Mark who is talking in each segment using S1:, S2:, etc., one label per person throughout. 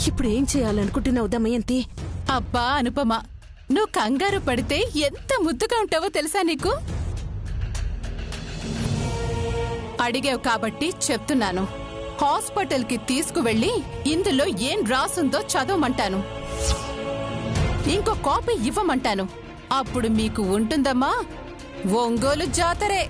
S1: ఇప్పుడు ఏం చేయాలనుకుంటున్నావు దమయంతి?
S2: అబ్బా అనుపమ, నువ్వు కంగారు పడితే ఎంత ముద్దుగా ఉంటావో తెలుసా నీకు? అడిగావు కాబట్టి చెప్తున్నాను. హాస్పిటల్కి తీసుకువెళ్ళి ఇందులో ఏం రాసుందో చదవమంటాను. ఇంకో కాపీ ఇవ్వమంటాను. అప్పుడు మీకు ఉంటుందమ్మా ఒంగోలు జాతరే.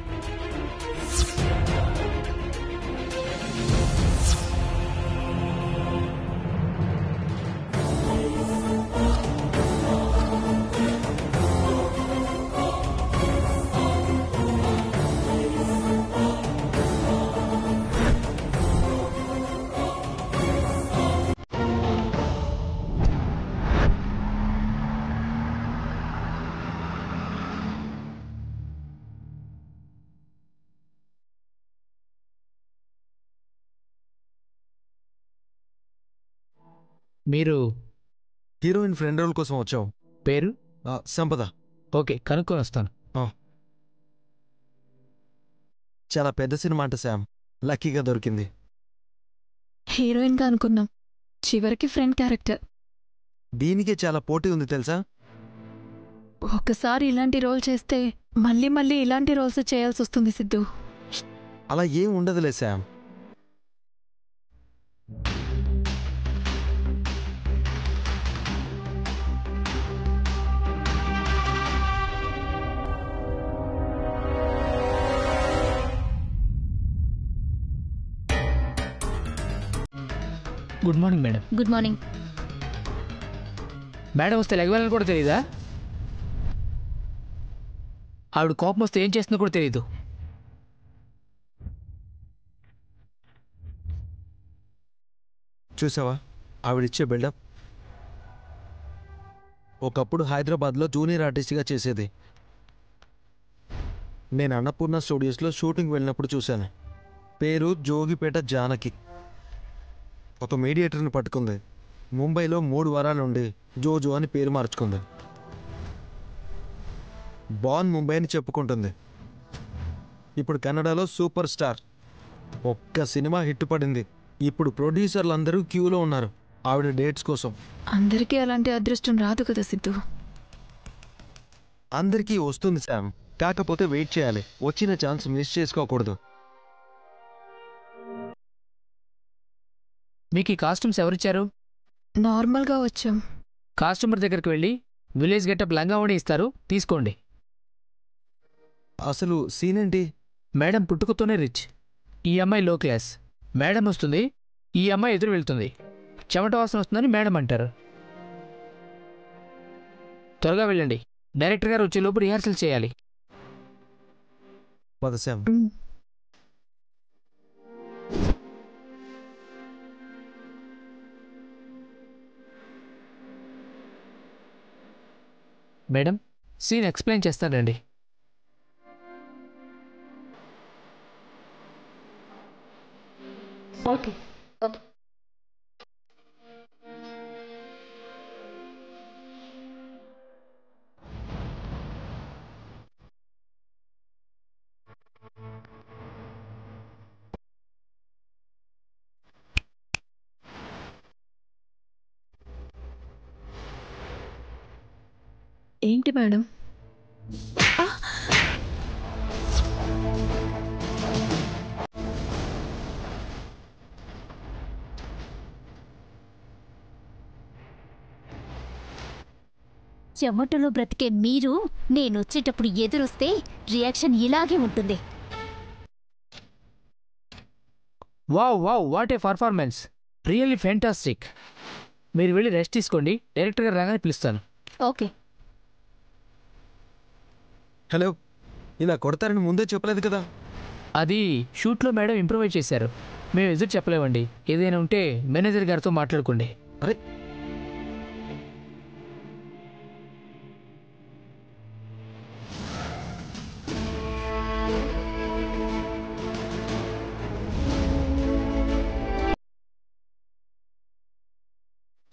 S3: మీరు
S4: హీరోయిన్ ఫ్రెండ్ రోల్ కోసం వచ్చావు.
S3: పేరు?
S4: సంపద.
S3: ఓకే, కనుక్కొని వస్తాను.
S4: చాలా పెద్ద సినిమా అంట శామ్. లక్కీగా దొరికింది.
S5: హీరోయిన్గా అనుకున్నాం, చివరికి ఫ్రెండ్ క్యారెక్టర్.
S4: దీనికే చాలా పోటీ ఉంది తెలుసా?
S5: ఒకసారి ఇలాంటి రోల్ చేస్తే మళ్ళీ మళ్ళీ ఇలాంటి రోల్స్ చేయాల్సి వస్తుంది సిద్ధు.
S4: అలా ఏం ఉండదులే Sam.
S3: Good morning madam.
S6: Good morning.
S3: Madam వస్తే లెగవాలని కూడా తెలీదా? ఆవిడ కోపం వస్తే ఏం చేస్తుందో కూడా తెలీదు.
S4: చూసావా ఆవిడిచ్చే బిల్డప్? ఒకప్పుడు హైదరాబాద్లో జూనియర్ ఆర్టిస్ట్గా చేసేది. నేను అన్నపూర్ణ స్టూడియోస్లో షూటింగ్ వెళ్ళినప్పుడు చూశాను. పేరు జోగిపేట జానకి. ఒక మీడియేటర్ని పట్టుకుంది. ముంబైలో 3 వారాల నుండి జోజో అని పేరు మార్చుకుంది. బాన్ ముంబై అని చెప్పుకుంటుంది. ఇప్పుడు కన్నడలో సూపర్ స్టార్. ఒక్క సినిమా హిట్ పడింది. ఇప్పుడు ప్రొడ్యూసర్లు అందరూ క్యూలో ఉన్నారు ఆవిడ డేట్స్ కోసం.
S5: అందరికీ అలాంటి అదృష్టం రాదు కదా సిద్ధు.
S4: అందరికీ వస్తుంది శామ్, కాకపోతే వెయిట్ చేయాలి. వచ్చిన ఛాన్స్ మిస్ చేసుకోకూడదు.
S3: మీకు ఈ కాస్ట్యూమ్స్ ఎవరిచ్చారు?
S5: నార్మల్గా వచ్చాం.
S3: కాస్ట్యూమర్ దగ్గరికి వెళ్ళి విలేజ్ గెటప్ లంగావణి ఇస్తారు, తీసుకోండి.
S4: అసలు సీన్ ఏంటి?
S3: మేడం పుట్టుకతోనే రిచ్, ఈ అమ్మాయి లో క్లాస్. మేడం వస్తుంది, ఈ అమ్మాయి ఎదురు వెళ్తుంది. చెమట వాసన వస్తుందని మేడం అంటారు. త్వరగా వెళ్ళండి, డైరెక్టర్ గారు వచ్చేలోపు రిహార్సల్ చేయాలి.
S4: పద శామ్.
S3: మేడం సీన్ ఎక్స్ప్లెయిన్ చేస్తానండి.
S6: ఓకే.
S5: ఏంటి మేడం?
S6: చెమటలో బ్రతికే మీరు నేనొచ్చేటప్పుడు ఎదురొస్తే రియాక్షన్ ఇలాగే ఉంటుంది.
S3: Wow wow, what a performance, really fantastic. మీరు వెళ్ళి రెస్ట్ తీసుకోండి, డైరెక్టర్ గారు రాగానే పిలుస్తాను.
S6: ఓకే.
S4: హలో, ఇలా కొడతారని ముందే చెప్పలేదు కదా?
S3: అది షూట్లో మేడం ఇంప్రూవైజ్ చేశారు, మేము ఎదురు చెప్పలేమండి. ఏదైనా ఉంటే మేనేజర్ గారితో మాట్లాడుకోండి.
S4: అరే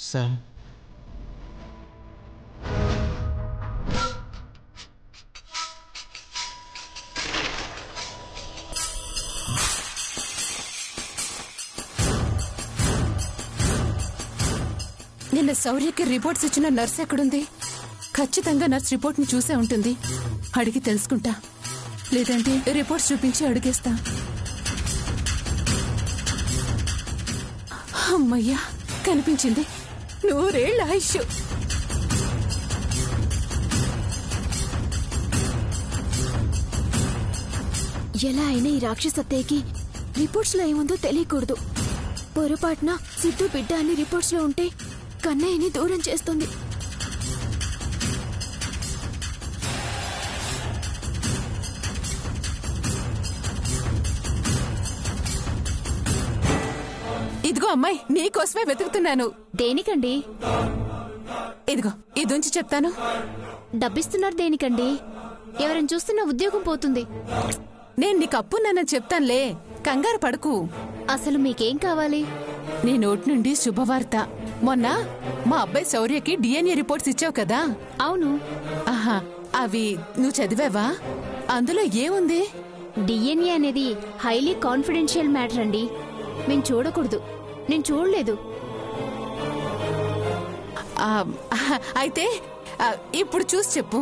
S4: శామ్,
S2: నిన్న శౌర్యకి రిపోర్ట్స్ ఇచ్చిన నర్స్ ఎక్కడుంది? ఖచ్చితంగా నర్స్ రిపోర్ట్ ని చూసే ఉంటుంది. అడిగి తెలుసుకుంటా, లేదంటే రిపోర్ట్స్ చూపించి అడిగేస్తా. అమ్మయ్యా, కనిపించింది. 100 ఏళ్ల ఆయుష్.
S7: ఎలా అయినా ఈ రాక్షసత్తయ్యకి రిపోర్ట్స్ లో ఏముందో తెలియకూడదు. పొరపాటున సిద్ధు బిడ్డ అని రిపోర్ట్స్ లో ఉంటే కన్నయ్యని దూరం చేస్తుంది.
S2: ఇదిగో అమ్మాయి, నీకోసమే వెతుకుతున్నాను.
S7: దేనికండి?
S2: ఇదిగో ఇదుంచి చెప్తాను.
S7: డబ్బిస్తున్నారు దేనికండి? ఎవరైనా చూస్తున్న ఉద్యోగం పోతుంది.
S2: నేను నీకు అప్పున్నానని చెప్తానులే, కంగారు పడుకు.
S7: అసలు మీకేం కావాలి?
S2: నీ నోటి నుండి శుభవార్త. మొన్న మా అబ్బాయి శౌర్యకి DNA రిపోర్ట్స్ ఇచ్చావు కదా?
S7: అవును.
S2: ఆహా, అవి నువ్వు చదివావా? అందులో ఏముంది?
S7: DNA అనేది హైలీ కాన్ఫిడెన్షియల్ మ్యాటర్ అండి. మేము చూడకూడదు. నేను చూడలేదు.
S2: అయితే ఇప్పుడు చూసి చెప్పు.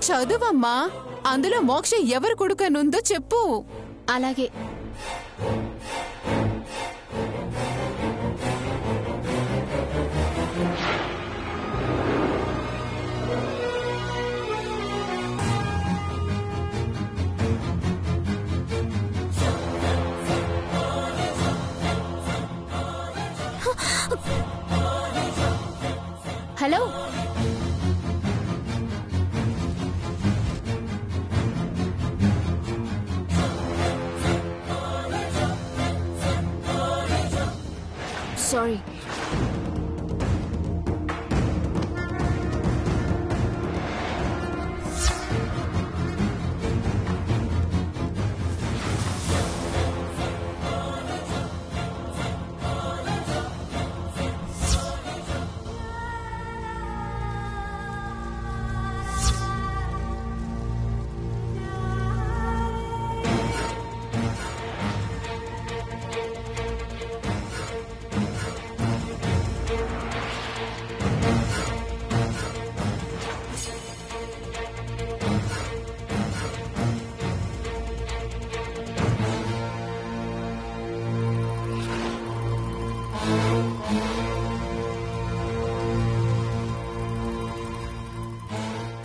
S2: చదువమ్మా. అందులో మోక్ష ఎవరు కొడుకనుందో చెప్పు.
S7: అలాగే. Hello, sorry.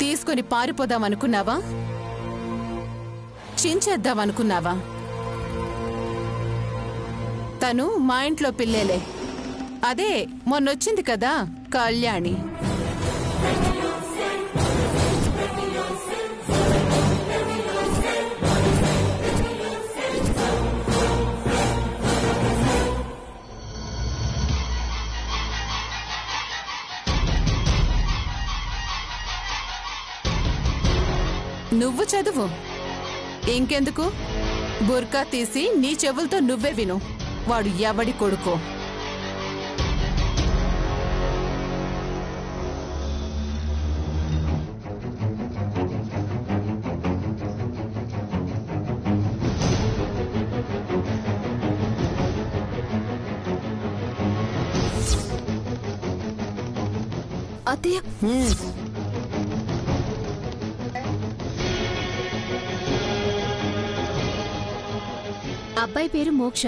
S2: తీసుకొని పారిపోదామనుకున్నావా? చించేద్దామనుకున్నావా? తను మా ఇంట్లో పిల్లేలే. అదే మొన్నొచ్చింది కదా కళ్యాణి. నువ్వు చదువు. ఇంకెందుకు? బుర్కా తీసి నీ చెవులతో నువ్వే విను. వాడు ఎవడి కొడుకో.
S7: అత్తయ్య, అబ్బాయి పేరు మోక్ష,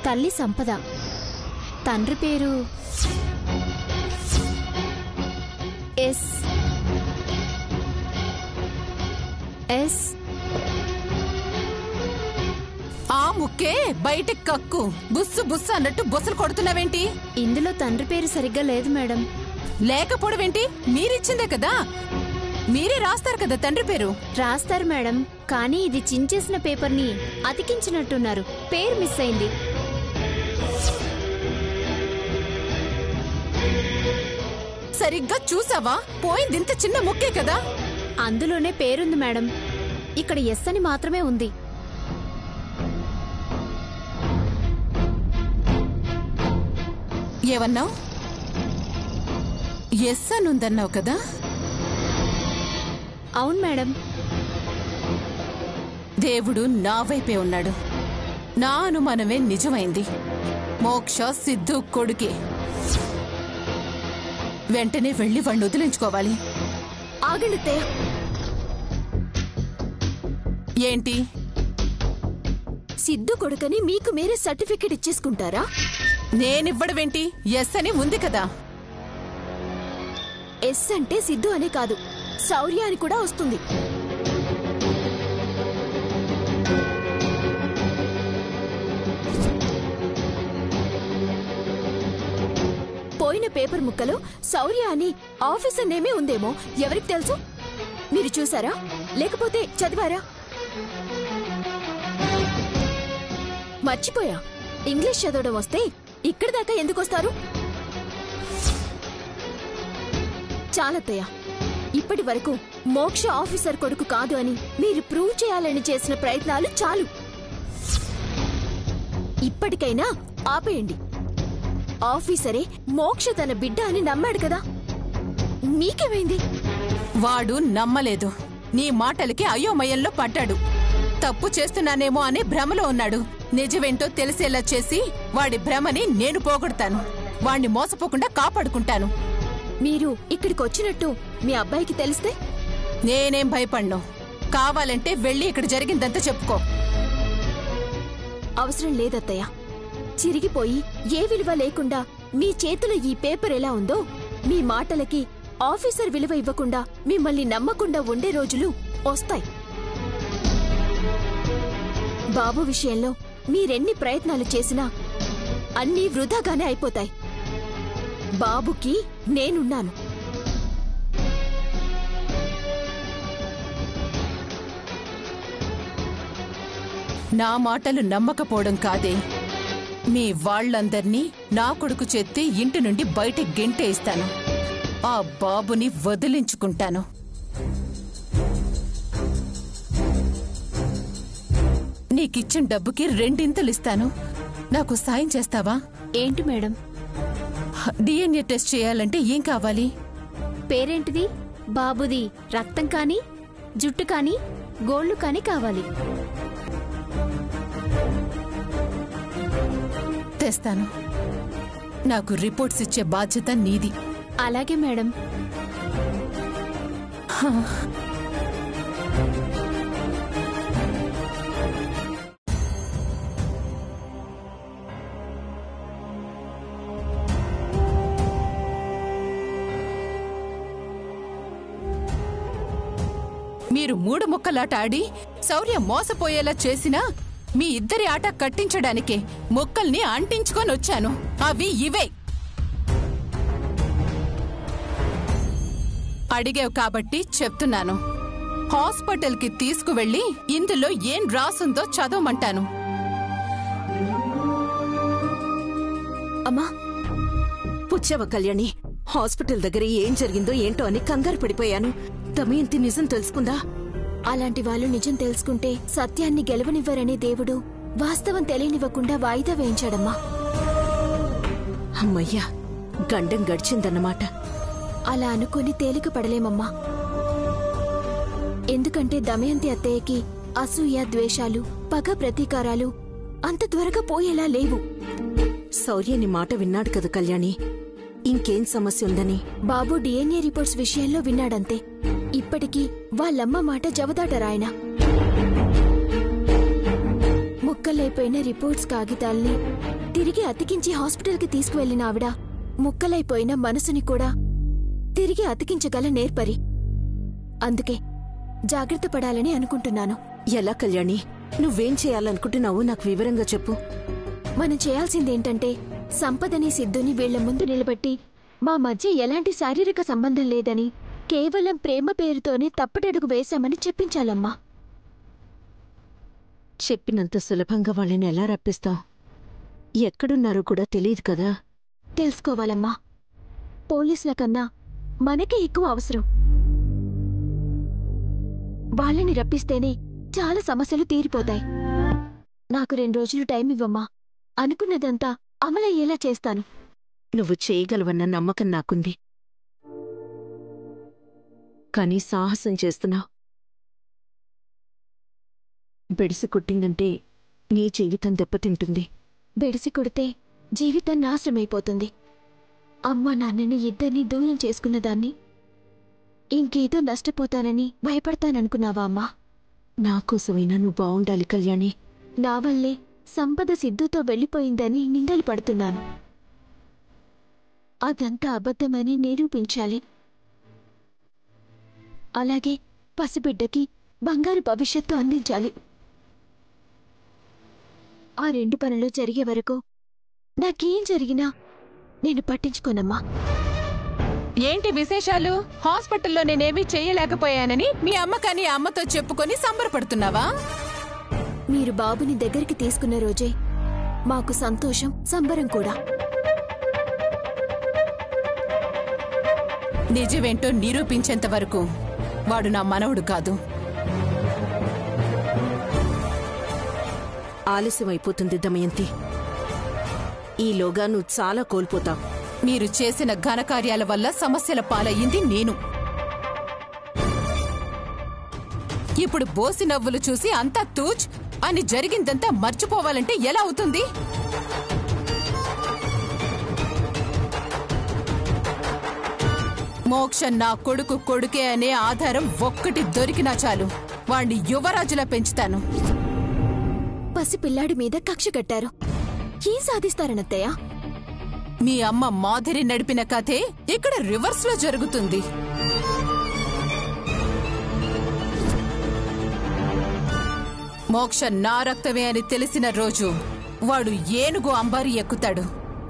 S7: తల్లి సంపద, తండ్రి పేరు ఎస్.
S2: ఆ ముక్కే బయటకు కక్కు. బుస్సు బుస్సు అన్నట్టు బుస్సులు కొడుతున్నావేంటి?
S7: ఇందులో తండ్రి పేరు సరిగ్గా లేదు మేడం.
S2: లేకపోవడమేంటి? మీరిచ్చిందే కదా. మీరే రాస్తారు కదా తండ్రి పేరు.
S7: రాస్తారు మేడం, కానీ ఇది చించేసిన పేపర్ని అతికించినట్టున్నారు. పేరు మిస్ అయింది.
S2: సరిగ్గా చూసావా? పోయింది ఇంత చిన్న ముక్కే కదా.
S7: అందులోనే పేరుంది మేడం. ఇక్కడ ఎస్ అని మాత్రమే ఉంది.
S2: ఏమన్నావు? ఎస్ అనుందన్నావు కదా?
S7: అవును మేడం.
S2: దేవుడు నా వైపే ఉన్నాడు. నా అనుమానమే నిజమైంది. మోక్ష సిద్ధు కొడుకే. వెంటనే వెళ్ళి వాణ్ణి వదిలించుకోవాలి.
S7: ఆగండి అత్తయ్య.
S2: ఏంటి?
S7: సిద్ధు కొడుకని మీకు మీరే సర్టిఫికెట్ ఇచ్చేసుకుంటారా?
S2: నేనివ్వడమేంటి? ఎస్ అని ఉంది కదా.
S7: ఎస్ అంటే సిద్ధు అనే కాదు, శౌర్య అని కూడా వస్తుంది. పోయిన పేపర్ ముక్కలో శౌర్య అని ఆఫీసర్ నేమే ఉందేమో, ఎవరికి తెలుసు? మీరు చూసారా? లేకపోతే చదివారా? మర్చిపోయా. ఇంగ్లీష్ చదవడం వస్తే ఇక్కడి దాకా ఎందుకొస్తారు? చాలత్తయ్య, ఇప్పటి వరకు మోక్ష ఆఫీసర్ కొడుకు కాదు అని మీరు ప్రూవ్ చేయాలని చేసిన ప్రయత్నాలు చాలు. ఇప్పటికైనా ఆపేయండి. ఆఫీసరే మోక్ష తన బిడ్డ అని నమ్మాడు కదా, మీకేమైంది?
S2: వాడు నమ్మలేదు. నీ మాటలకి అయోమయంలో పడ్డాడు. తప్పు చేస్తున్నానేమో అనే భ్రమలో ఉన్నాడు. నిజమేంటో తెలిసేలా చేసి వాడి భ్రమని నేను పోగొడతాను. వాణ్ణి మోసపోకుండా కాపాడుకుంటాను.
S7: మీరు ఇక్కడికి వచ్చినట్టు మీ అబ్బాయికి తెలిస్తే?
S2: నేనేం భయపడ్ను. కావాలంటే వెళ్ళి ఇక్కడ జరిగిందంతా చెప్పుకో.
S7: అవసరం లేదత్తయ్య. చిరిగిపోయి ఏ విలువ లేకుండా మీ చేతిలో ఈ పేపర్ ఎలా ఉందో, మీ మాటలకి ఆఫీసర్ విలువ ఇవ్వకుండా మిమ్మల్ని నమ్మకుండా ఉండే రోజులు వస్తాయి. బాబు విషయంలో మీరెన్ని ప్రయత్నాలు చేసినా అన్నీ వృధాగానే అయిపోతాయి. బాబుకి నేనున్నాను.
S2: నా మాటలు నమ్మకపోవడం కాదే, మీ వాళ్ళందర్నీ నా కొడుకు చేత్తే ఇంటి నుండి బయట గెంటేస్తాను. ఆ బాబుని వదిలించుకుంటాను. నీకిచ్చిన డబ్బుకి 2 ఇంతలిస్తాను. నాకు సాయం చేస్తావా?
S7: ఏంటి మేడం?
S2: డిఎన్ఏ టెస్ట్ చేయాలంటే ఏం కావాలి?
S7: పేరేంటిది? బాబుది రక్తం కానీ, జుట్టు కానీ, గోళ్లు కానీ కావాలి.
S2: తెస్తాను. నాకు రిపోర్ట్స్ ఇచ్చే బాధ్యత నీది.
S7: అలాగే మేడం.
S2: మీరు 3 ముక్కలాట ఆడి శౌర్య మోసపోయేలా చేసినా మీ ఇద్దరి ఆట కట్టించడానికే ముక్కల్ని అంటించుకొని వచ్చాను. అవి ఇవే. అడిగావు కాబట్టి చెప్తున్నాను. హాస్పిటల్కి తీసుకువెళ్ళి ఇందులో ఏం రాసుందో చదవమంటాను.
S1: అమ్మా, పుచ్చవ కళ్యాణి, హాస్పిటల్ దగ్గర ఏం జరిగిందో ఏంటో అని కంగారు పడిపోయాను. దమయంతి నిజం తెలుసుకుందా?
S7: అలాంటి వాళ్ళు నిజం తెలుసుకుంటే సత్యాన్ని గెలవనివ్వరనే దేవుడు వాస్తవం తెలియనివ్వకుండా వాయిదా వేయించాడమ్మా.
S1: అమ్మయ్యా, గండం గడిచిందన్నమాట.
S7: అలా అనుకుని తేలిక పడలేమమ్మా. ఎందుకంటే దమయంతి అత్తయ్యకి అసూయ, ద్వేషాలు, పగ, ప్రతీకారాలు అంత త్వరగా పోయేలా లేవు.
S1: శౌర్యని మాట విన్నాడు కదా కళ్యాణి, ఇంకేం సమస్య ఉందని?
S7: బాబు డిఎన్ఏ రిపోర్ట్స్ విషయంలో విన్నాడంతే. ఇప్పటికీ వాళ్ళమ్మ మాట జవదాటరాయన. ముక్కలైపోయిన రిపోర్ట్స్ కాగితాల్ని తిరిగి అతికించి హాస్పిటల్కి తీసుకువెళ్లిన ఆవిడ ముక్కలైపోయిన మనసుని కూడా తిరిగి అతికించగల నేర్పరి. అందుకే జాగ్రత్త పడాలని అనుకుంటున్నాను.
S1: ఎలా కళ్యాణి? నువ్వేం చేయాలనుకుంటున్నావో నాకు వివరంగా చెప్పు.
S7: మనం చేయాల్సిందేంటంటే సంపదని, సిద్ధుని వీళ్ల ముందు నిలబెట్టి మా మధ్య ఎలాంటి శారీరక సంబంధం లేదని, కేవలం ప్రేమ పేరుతోనే తప్పటడుగు వేశామని చెప్పించాలమ్మా.
S1: చెప్పినంత సులభంగా వాళ్ళని ఎలా రప్పిస్తావు? ఎక్కడున్నారో కూడా తెలియదు కదా.
S7: తెలుసుకోవాలమ్మా. పోలీసుల కన్నా మనకే ఎక్కువ అవసరం. వాళ్ళని రప్పిస్తేనే చాలా సమస్యలు తీరిపోతాయి. నాకు 2 రోజులు టైం ఇవ్వమ్మా. అనుకున్నదంతా అమలయ్యేలా చేస్తాను.
S1: నువ్వు చేయగలవన్న నమ్మకం నాకుంది. కానీ సాహసం చేస్తున్నావు. బెడిసి కుట్టిందంటే నీ జీవితం దెబ్బతింటుంది.
S7: బెడిసి కొడితే జీవితం నాశనమైపోతుంది. అమ్మ నాన్నని ఇద్దరినీ దూరం చేసుకున్నదాన్ని ఇంకేదో నష్టపోతానని భయపడతాననుకున్నావా అమ్మా?
S1: నా కోసమైనా నువ్వు బావుండాలి కళ్యాణి.
S7: నా వల్లే సంపద సిద్ధుతో వెళ్ళిపోయిందని నిందలు పడుతున్నాను. అదంతా అబద్ధమని నిరూపించాలి. అలాగే పసిబిడ్డకి బంగారు భవిష్యత్తు అందించాలి. ఆ 2 పనులు జరిగే వరకు నాకేం జరిగినా నేను పట్టించుకోనమ్మా.
S2: ఏంటి విశేషాలు? హాస్పిటల్లో నేనేమీ చెయ్యలేకపోయానని మీ అమ్మకని అమ్మతో చెప్పుకొని సంబరపడుతున్నావా?
S7: మీరు బాబుని దగ్గరికి తీసుకున్న రోజే మాకు సంతోషం, సంబరం కూడా.
S2: నిజమేంటో నిరూపించేంత వరకు వాడు నా మనవడు కాదు.
S1: ఆలస్యమైపోతుంది దమయంతి. ఈలోగా నువ్వు చాలా కోల్పోతావు.
S2: మీరు చేసిన ఘనకార్యాల వల్ల సమస్యల పాలయ్యింది నేను. ఇప్పుడు బోసి నవ్వులు చూసి అంతా తూచ్ అని జరిగిందంతా మర్చిపోవాలంటే ఎలా అవుతుంది? మోక్ష నా కొడుకే అనే ఆధారం ఒక్కటి దొరికినా చాలు, వాణ్ణి యువరాజులా పెంచుతాను.
S7: పసిపిల్లాడి మీద కక్ష కట్టారు. ఏం సాధిస్తారనత్తయ్య?
S2: మీ అమ్మ మాధురి నడిపిన కథే ఇక్కడ రివర్స్ లో జరుగుతుంది. మోక్ష నా రక్తమే అని తెలిసిన రోజు వాడు ఏనుగు అంబారి ఎక్కుతాడు.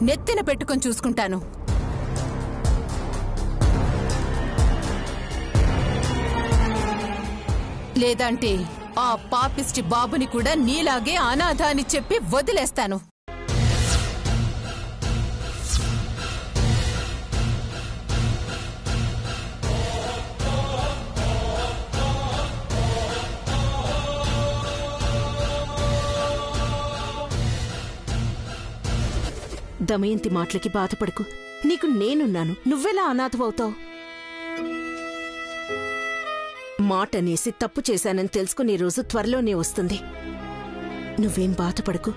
S2: నెత్తిన పెట్టుకొని చూసుకుంటాను. లేదంటే ఆ పాపిస్టి బాబుని కూడా నీలాగే అనాథ అని చెప్పి వదిలేస్తాను.
S1: దమయంతి మాటలకి బాధపడకు. నీకు నేనున్నాను. నువ్వెలా అనాథవవుతావు? మాటనేసి తప్పు చేశానని తెలుసుకునే రోజు త్వరలోనే వస్తుంది. నువ్వేం బాధపడకు.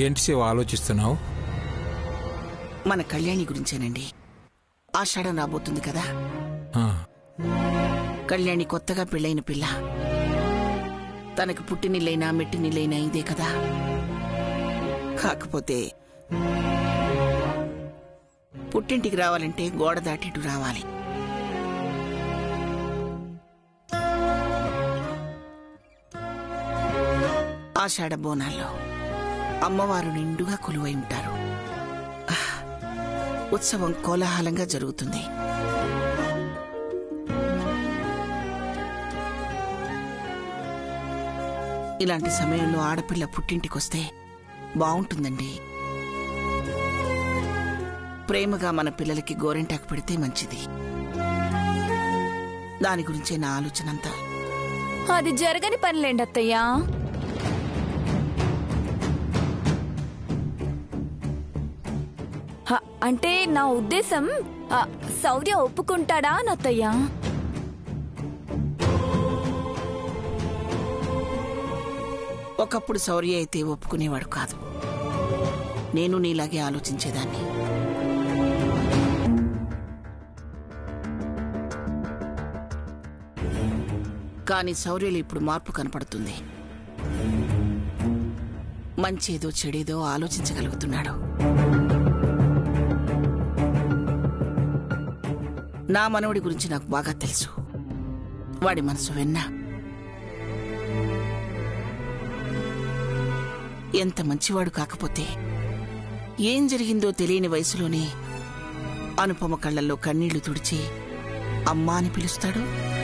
S8: ఏంటి శివ ఆలోచిస్తున్నావు?
S9: మన కళ్యాణి గురించేనండి. ఆషాఢం రాబోతుంది కదా. కళ్యాణి కొత్తగా పెళ్ళైన పిల్ల. తనకు పుట్టినిల్లైనా మెట్టినిల్లైనా ఇదే కదా. కాకపోతే పుట్టింటికి రావాలంటే గోడ దాటిటు రావాలి. ఆషాఢ బోనాల్లో అమ్మవారు నిండుగా కొలువై ఉంటారు. ఉత్సవం కోలాహలంగా జరుగుతుంది. ఇలాంటి సమయంలో ఆడపిల్ల పుట్టింటికొస్తే బావుంటుందండి. ప్రేమగా మన పిల్లలకి గోరింటాకు పెడితే మంచిది. దాని గురించే నా ఆలోచనంతా.
S7: అది జరగని పనిలేండి అత్తయ్యా. అంటే నా ఉద్దేశం శౌర్య ఒప్పుకుంటాడా అని అత్తయ్యా.
S9: ఒకప్పుడు శౌర్య అయితే ఒప్పుకునేవాడు కాదు. నేను నీలాగే ఆలోచించేదాన్ని. కానీ శౌర్యలో ఇప్పుడు మార్పు కనపడుతుంది. మంచేదో చెడేదో ఆలోచించగలుగుతున్నాడు. నా మనవడి గురించి నాకు బాగా తెలుసు. వాడి మనసు వెన్న. ఎంత మంచివాడు కాకపోతే ఏం జరిగిందో తెలియని వయసులోనే అనుపమ కళ్ళల్లో కన్నీళ్లు తుడిచి అమ్మా అని పిలుస్తాడు.